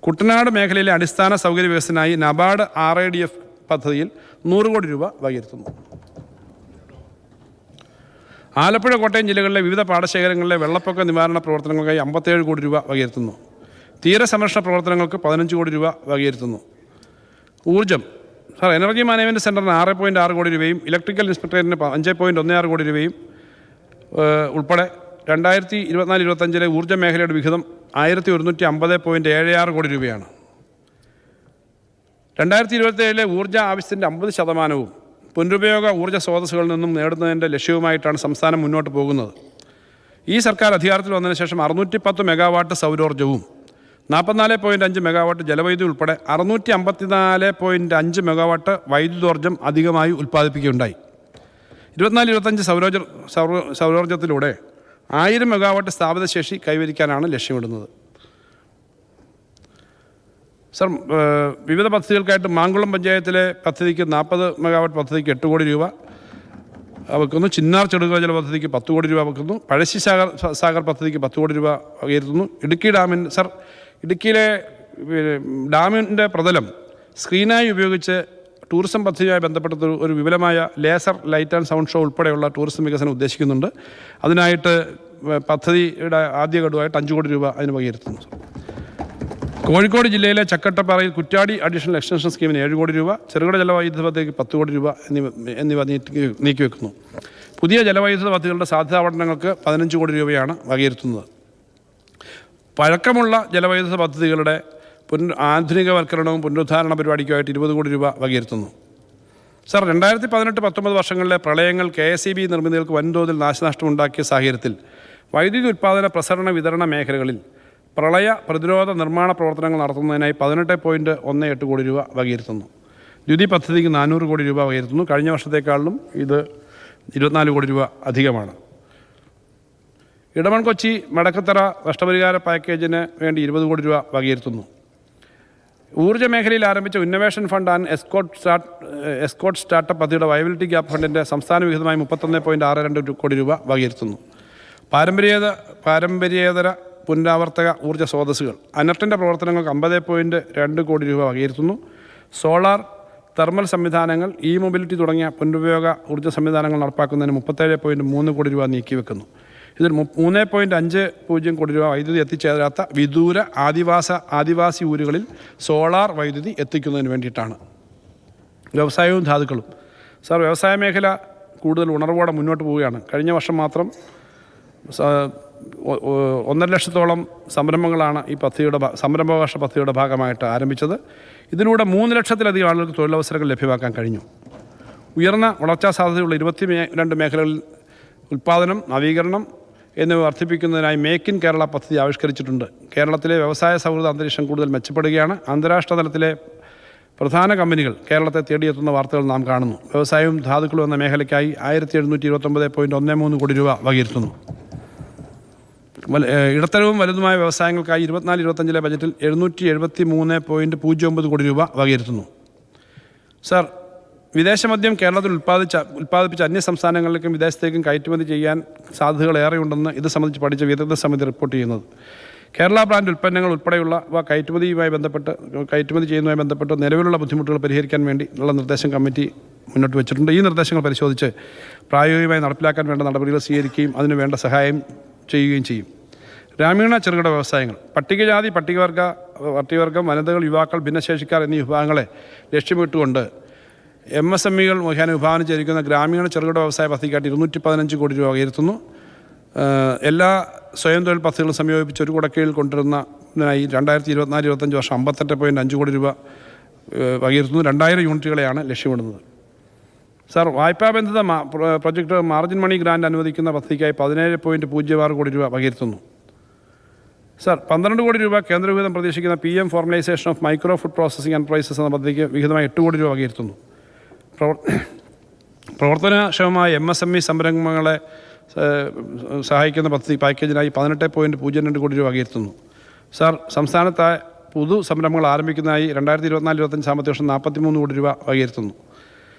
കുട്ടനാട് മേഖലയിലെ അടിസ്ഥാന സൗകര്യ വികസനത്തിനായി നബാർഡ് RIDF പദ്ധതിയിൽ 100 കോടി രൂപ വകയിരുത്തുന്നു. ആലപ്പുഴ, കോട്ടയം ജില്ലകളിലെ വിവിധ പാടശേഖരങ്ങളിലെ വെള്ളപ്പൊക്ക നിവാരണ പ്രവർത്തനങ്ങൾക്കായി 57 കോടി രൂപ വകയിരുത്തുന്നു. തീരസംരക്ഷണ പ്രവർത്തനങ്ങൾക്ക് 15 കോടി രൂപ വകയിരുത്തുന്നു. ഊർജ്ജം എനർജി മാനേജ്മെൻറ്റ് സെൻറ്ററിന് 6.6 കോടി രൂപയും ഇലക്ട്രിക്കൽ ഇൻസ്പെക്ടറേറ്റിന് 5.16 കോടി രൂപയും ഉൾപ്പെടെ 2024-25 ഊർജ്ജ മേഖലയുടെ വിഹിതം 1150.76 കോടി രൂപയാണ്. 2027 ഊർജ്ജ ആവശ്യത്തിൻ്റെ 50% പുനരുപയോഗ ഊർജ്ജ സ്രോതസ്സുകളിൽ നിന്നും നേടുന്നതിൻ്റെ ലക്ഷ്യവുമായിട്ടാണ് സംസ്ഥാനം മുന്നോട്ട് പോകുന്നത്. ഈ സർക്കാർ അധികാരത്തിൽ വന്നതിന് ശേഷം 610 മെഗാവാട്ട് സൗരോർജ്ജവും 44.5 മെഗാവാട്ട് ജലവൈദ്യുതി ഉൾപ്പെടെ 654.5 മെഗാവാട്ട് വൈദ്യുതോർജ്ജം അധികമായി ഉൽപ്പാദിപ്പിക്കുകയുണ്ടായി. 24-25 സൗരോർജ്ജത്തിലൂടെ 1000 മെഗാവാട്ട് സ്ഥാപിത ശേഷി കൈവരിക്കാനാണ് ലക്ഷ്യമിടുന്നത്. സർ, വിവിധ പദ്ധതികൾക്കായിട്ട് മാങ്കുളം പഞ്ചായത്തിലെ പദ്ധതിക്ക് 40 മെഗാവാട്ട് പദ്ധതിക്ക് 8 കോടി രൂപ വെക്കുന്നു. ചിന്നാർ ചെറുകിട ജല പദ്ധതിക്ക് 10 കോടി രൂപ വെക്കുന്നു. പഴശ്ശി സാഗർ പദ്ധതിക്ക് 10 കോടി രൂപ വകയിരുത്തുന്നു. ഇടുക്കിയിലെ ഡാമിൻ്റെ പ്രതലം സ്ക്രീനായി ഉപയോഗിച്ച് ടൂറിസം പദ്ധതിയുമായി ബന്ധപ്പെട്ട ഒരു വിപുലമായ laser light and sound show ഉൾപ്പെടെയുള്ള ടൂറിസം വികസനം ഉദ്ദേശിക്കുന്നുണ്ട്. അതിനായിട്ട് പദ്ധതിയുടെ ആദ്യ ഗഡുവായിട്ട് 5 കോടി രൂപ അതിന് വകയിരുത്തുന്നു. കോഴിക്കോട് ജില്ലയിലെ ചക്കട്ടപ്പാറയിൽ കുറ്റ്യാടി അഡീഷണൽ എക്സ്റ്റൻഷൻ സ്കീമിന് 7 കോടി രൂപ, ചെറുകിട ജലവൈദ്യുത പദ്ധതിക്ക് 10 കോടി രൂപ എന്നിവ നീക്കിവെക്കുന്നു. പുതിയ ജലവൈദ്യുത പദ്ധതികളുടെ സാധ്യതാ പഠനങ്ങൾക്ക് 15 കോടി രൂപയാണ് വകയിരുത്തുന്നത്. പഴക്കമുള്ള ജലവൈദ്യുത പദ്ധതികളുടെ ആധുനികവൽക്കരണവും പുനരുദ്ധാരണ പരിപാടിക്കുമായിട്ട് 20 കോടി രൂപ വകയിരുത്തുന്നു. സർ, 2018-19 വർഷങ്ങളിലെ പ്രളയങ്ങൾ KSEB നിർമ്മിതികൾക്ക് വൻതോതിൽ നാശനഷ്ടം ഉണ്ടാക്കിയ സാഹചര്യത്തിൽ വൈദ്യുതി ഉൽപ്പാദന, പ്രസരണ, വിതരണ മേഖലകളിൽ പ്രളയ പ്രതിരോധ നിർമ്മാണ പ്രവർത്തനങ്ങൾ നടത്തുന്നതിനായി 18.18 കോടി രൂപ വകയിരുത്തുന്നു. ദ്യുതി പദ്ധതിക്ക് 400 കോടി രൂപ വകയിരുത്തുന്നു. കഴിഞ്ഞ വർഷത്തേക്കാളിലും ഇത് 24 കോടി രൂപ അധികമാണ്. ഇടമൺ കൊച്ചി മടക്കത്തറ നഷ്ടപരിഹാര പാക്കേജിന് വേണ്ടി 20 കോടി രൂപ വകയിരുത്തുന്നു. ഊർജ്ജ മേഖലയിൽ ആരംഭിച്ച innovation fund and escort startup പദ്ധതിയുടെ വയബിലിറ്റി ഗ്യാപ്പ് ഫണ്ടിൻ്റെ സംസ്ഥാന വിഹിതമായി 31.62 കോടി രൂപ വകയിരുത്തുന്നു. പാരമ്പര്യേതര പുനരാവർത്തക ഊർജ്ജ സ്രോതസ്സുകൾ അനർട്ടിൻ്റെ പ്രവർത്തനങ്ങൾക്ക് 50.2 കോടി രൂപ വകയിരുത്തുന്നു. സോളാർ, തെർമൽ സംവിധാനങ്ങൾ, മൊബിലിറ്റി തുടങ്ങിയ പുനരുപയോഗ ഊർജ്ജ സംവിധാനങ്ങൾ നടപ്പാക്കുന്നതിന് 37.3 കോടി രൂപ നീക്കിവെക്കുന്നു. ഇതിൽ 3.50 കോടി രൂപ വൈദ്യുതി എത്തിച്ചേരാത്ത വിദൂര ആദിവാസി ഊരുകളിൽ സോളാർ വൈദ്യുതി എത്തിക്കുന്നതിന് വേണ്ടിയിട്ടാണ്. വ്യവസായവും ധാതുക്കളും. സാർ, വ്യവസായ മേഖല കൂടുതൽ ഉണർവോടെ മുന്നോട്ട് പോവുകയാണ്. കഴിഞ്ഞ വർഷം മാത്രം 1.5 ലക്ഷത്തോളം സംരംഭങ്ങളാണ് ഈ സംരംഭാവകാശ പദ്ധതിയുടെ ഭാഗമായിട്ട് ആരംഭിച്ചത്. ഇതിലൂടെ 3 ലക്ഷത്തിലധികം ആളുകൾക്ക് തൊഴിലവസരങ്ങൾ ലഭ്യമാക്കാൻ കഴിഞ്ഞു. ഉയർന്ന വളർച്ചാ സാധ്യതയുള്ള 22 മേഖലകളിൽ ഉൽപ്പാദനം, നവീകരണം എന്നിവ വർദ്ധിപ്പിക്കുന്നതിനായി മേക്ക് ഇൻ കേരള പദ്ധതി ആവിഷ്കരിച്ചിട്ടുണ്ട്. കേരളത്തിലെ വ്യവസായ സൗഹൃദ അന്തരീക്ഷം കൂടുതൽ മെച്ചപ്പെടുകയാണ്. അന്താരാഷ്ട്ര തലത്തിലെ പ്രധാന കമ്പനികൾ കേരളത്തെ തേടിയെത്തുന്ന വാർത്തകൾ നാം കാണുന്നു. വ്യവസായവും ധാതുക്കളും എന്ന മേഖലയ്ക്കായി 1729.13 കോടി രൂപ വകയിരുത്തുന്നു. ഇടത്തരവും വലുതുമായ വ്യവസായങ്ങൾക്കായി 24-25 ബജറ്റിൽ 773.09 കോടി രൂപ വകയിരുത്തുന്നു. സർ, വിദേശ മദ്യം കേരളത്തിൽ ഉൽപ്പാദിപ്പിച്ച അന്യ സംസ്ഥാനങ്ങളിലേക്കും വിദേശത്തേക്കും കയറ്റുമതി ചെയ്യാൻ സാധ്യതകൾ ഏറെയുണ്ടെന്ന് ഇത് സംബന്ധിച്ച് പഠിച്ച വിദഗ്ധ സമിതി റിപ്പോർട്ട് ചെയ്യുന്നത്. കേരള ബ്രാൻഡ് ഉൽപ്പന്നങ്ങൾ ഉൾപ്പെടെയുള്ളവ കയറ്റുമതി ചെയ്യുന്നതുമായി ബന്ധപ്പെട്ട് നിലവിലുള്ള ബുദ്ധിമുട്ടുകൾ പരിഹരിക്കാൻ വേണ്ടി ഉള്ള നിർദ്ദേശം കമ്മിറ്റി മുന്നോട്ട് വെച്ചിട്ടുണ്ട്. ഈ നിർദ്ദേശങ്ങൾ പരിശോധിച്ച് പ്രായോഗികമായി നടപ്പിലാക്കാൻ വേണ്ട നടപടികൾ സ്വീകരിക്കുകയും അതിന് വേണ്ട സഹായം ചെയ്യുകയും ചെയ്യും. ഗ്രാമീണ ചെറുകിട വ്യവസായങ്ങൾ. പട്ടികജാതി, പട്ടികവർഗം, വനിതകൾ, യുവാക്കൾ, ഭിന്നശേഷിക്കാർ എന്നീ വിഭാഗങ്ങളെ ലക്ഷ്യമിട്ടുകൊണ്ട് MSMEകൾ മുഖേന വിഭാവനം ചെയ്തിരിക്കുന്ന ഗ്രാമീണ ചെറുകിട വ്യവസായ പദ്ധതിക്കായിട്ട് 215 കോടി രൂപ വകയിരുത്തുന്നു. എല്ലാ സ്വയം തൊഴിൽ പദ്ധതികളും സംയോജിപ്പിച്ച് ഒരു കുടക്കീഴിൽ കൊണ്ടുവരുന്നതിനായി 2024-25 വർഷം 58.5 കോടി രൂപ വകയിരുത്തുന്നു. 2000 യൂണിറ്റുകളെയാണ് ലക്ഷ്യമിടുന്നത്. സാർ, വായ്പാബന്ധിത പ്രൊജക്ട് മാർജിൻ മണി ഗ്രാൻഡ് അനുവദിക്കുന്ന പദ്ധതിക്കായി 17.06 കോടി രൂപ വകയിരുത്തുന്നു. സാർ, 12 കോടി രൂപ കേന്ദ്രവിഹിതം പ്രതീക്ഷിക്കുന്ന PM formalisation of micro food processing enterprises എന്ന പദ്ധതിക്ക് വിഹിതമായി 8 കോടി രൂപ വകയിരുത്തുന്നു. പ്രവർത്തനക്ഷമമായ MSME സംരംഭങ്ങളെ സഹായിക്കുന്ന പദ്ധതി പാക്കേജിനായി 18.02 കോടി രൂപ വകയിരുത്തുന്നു. സാർ, സംസ്ഥാനത്ത് പുതു സംരംഭങ്ങൾ ആരംഭിക്കുന്നതിനായി 2024-25 സാമ്പത്തിക വർഷം 43 കോടി രൂപ വകയിരുത്തുന്നു.